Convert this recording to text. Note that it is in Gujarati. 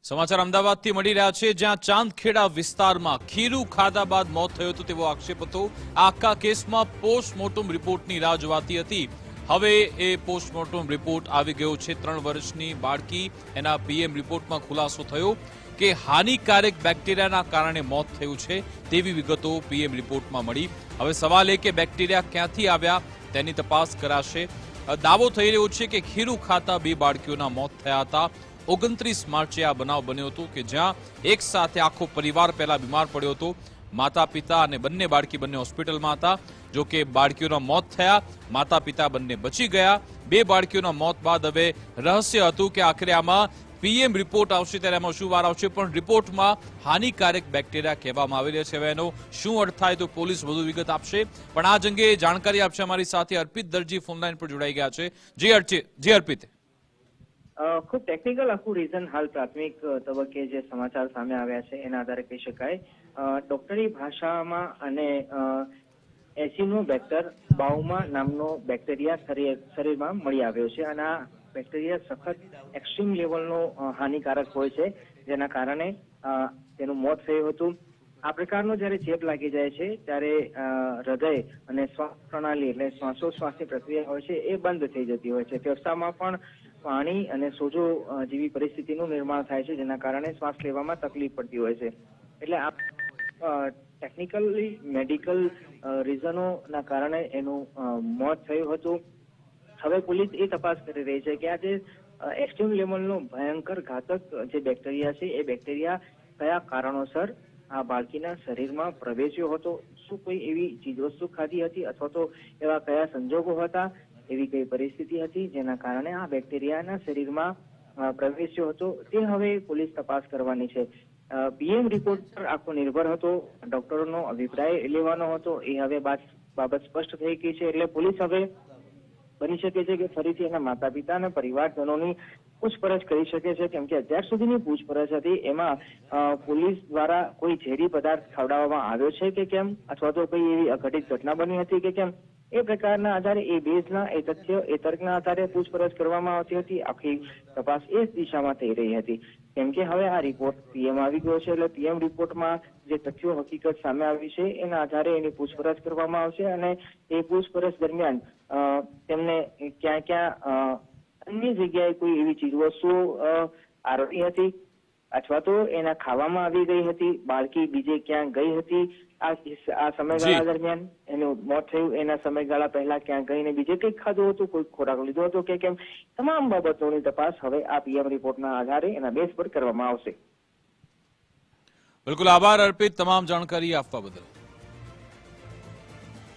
સમાચાર અમદાવાદથી મળી રહ્યા છે, જ્યાં ચાંદખેડા વિસ્તારમાં ખીરું ખાધા બાદ મોત થયું હતું તેવો આક્ષેપ હતો। આખા કેસમાં પોસ્ટમોર્ટમ રિપોર્ટની રાહ જોવાતી હતી। હવે એ પોસ્ટમોર્ટમ રિપોર્ટ આવી ગયો છે। 3 વર્ષની બાળકી, એના પીએમ રિપોર્ટમાં ખુલાસો થયો કે હાનિકારક બેક્ટેરિયાના કારણે મોત થયું છે તેવી વિગતો પીએમ રિપોર્ટમાં મળી। હવે સવાલ એ કે બેક્ટેરિયા ક્યાંથી આવ્યા તેની તપાસ કરાશે। દાવો થઈ રહ્યો છે કે ખીરું ખાતા 2 બાળકીઓના મોત થયા હતા। 29 માર્ચે આ બનાવ બન્યો હતો કે જ્યાં એક સાથે આખો પરિવાર પહેલા બીમાર પડ્યો હતો। માતા પિતા અને બંને બાળકી બંને હોસ્પિટલમાં હતા। જો કે બાળકીઓના મોત થયા, માતા પિતા બંને બચી ગયા। 2 બાળકીઓના મોત બાદ હવે રહસ્ય હતું કે આખરે આમાં પીએમ રિપોર્ટ આવશે ત્યારે આમાં શું વાર આવશે, પણ રિપોર્ટમાં હાનિકારક બેક્ટેરિયા કહેવામાં આવી રહ્યા છે। હવે એનો શું અર્થ થાય તો પોલીસ વધુ વિગત આપશે, પણ આ અંગે જાણકારી આપશે અમારી સાથે અર્પિત દરજી ફોનલાઈન પર જોડાઈ ગયા છે। જી અર્પિત। ખૂબ ટેકનિકલ આખું રીઝન હાલ પ્રાથમિક તબક્કે જે સમાચાર સામે આવ્યા છે એના આધારે કહી શકાય। ડોક્ટરી ભાષામાં અને એસિનોબેક્ટર બાઉમા નામનો બેક્ટેરિયા શરીરમાં મળી આવ્યો છે અને આ બેક્ટેરિયા સખત એક્સ્ટ્રીમ લેવલનો હાનિકારક હોય છે, જેના કારણે તેનું મોત થયું હતું। આ પ્રકારનો જ્યારે ચેપ લાગી જાય છે ત્યારે હૃદય અને શ્વાસ પ્રણાલી એટલે શ્વાસોશ્વાસની પ્રક્રિયા હોય છે એ બંધ થઈ જતી હોય છે। ફેફસામાં પણ પાણી અને સોજો જેવી પરિસ્થિતિનું નિર્માણ થાય છે, જેના કારણે શ્વાસ લેવામાં તકલીફ પડતી હોય છે। એટલે આ ટેકનિકલી મેડિકલ રીઝનોના કારણે એનું મોત થયું હતું। હવે પોલીસ એ તપાસ કરી રહી છે કે આ જે એક્સ્ટ્રીમ લેવલનો ભયંકર ઘાતક જે બેક્ટેરિયા છે એ બેક્ટેરિયા કયા કારણોસર આ બાળકીના શરીરમાં પ્રવેશ્યો હતો, શું કોઈ એવી ચીજવસ્તુ ખાધી હતી અથવા તો એવા કયા સંજોગો હતા, એવી કઈ પરિસ્થિતિ હતી જેના કારણે આ બેક્ટેરિયાના શરીરમાં પ્રવેશ્યો હતો, તે હવે પોલીસ તપાસ કરવાની છે। પીએમ રિપોર્ટ પર આખો નિર્ભર હતો, ડોક્ટરોનો અભિપ્રાય લેવાનો હતો, એ હવે બાબત સ્પષ્ટ થઈ ગઈ છે। એટલે પોલીસ હવે બની શકે છે કે ફરીથી એના માતા પિતા અને પરિવારજનોની પૂછપરછ કરી શકે છે, કેમ કે અત્યાર સુધીની પૂછપરછ હતી એમાં પોલીસ દ્વારા કોઈ ઝેરી પદાર્થ ખવડાવવામાં આવ્યો છે કે કેમ, અથવા તો કોઈ એવી અઘટિત ઘટના બની હતી કે કેમ, એ પ્રકારના આધારે એ બેઝના એ તથ્ય એ તર્કના આધારે પૂછપરછ કરવામાં આવતી હતી। આખી તપાસ એ દિશામાં થઈ રહી હતી, કેમ કે હવે આ રિપોર્ટ પીએમ આવી ગયો છે, એટલે પીએમ રિપોર્ટમાં જે તથ્યો હકીકત સામે આવી છે એના આધારે એની પૂછપરછ કરવામાં આવશે અને એ પૂછપરછ દરમિયાન તેમને ક્યાં ક્યાં અન્ય જગ્યાએ કોઈ એવી ચીજવસ્તુઓ આરોપી હતી અથવા તો એના ખાવામાં આવી ગઈ હતી, બાળકી બીજે ક્યાં ગઈ હતી આ સમયગાળા દરમિયાન, એનું મોત થયું એના સમયગાળા પહેલા ક્યાં ગઈને બીજે કંઈક ખાધું હતું, કોઈ ખોરાક લીધો હતો કે કેમ, તમામ બાબતોની તપાસ હવે આ પીએમ રિપોર્ટના આધારે એના બેઝ પર કરવામાં આવશે। બિલકુલ, આભાર અર્પિત તમામ જાણકારી આપવા બદલ।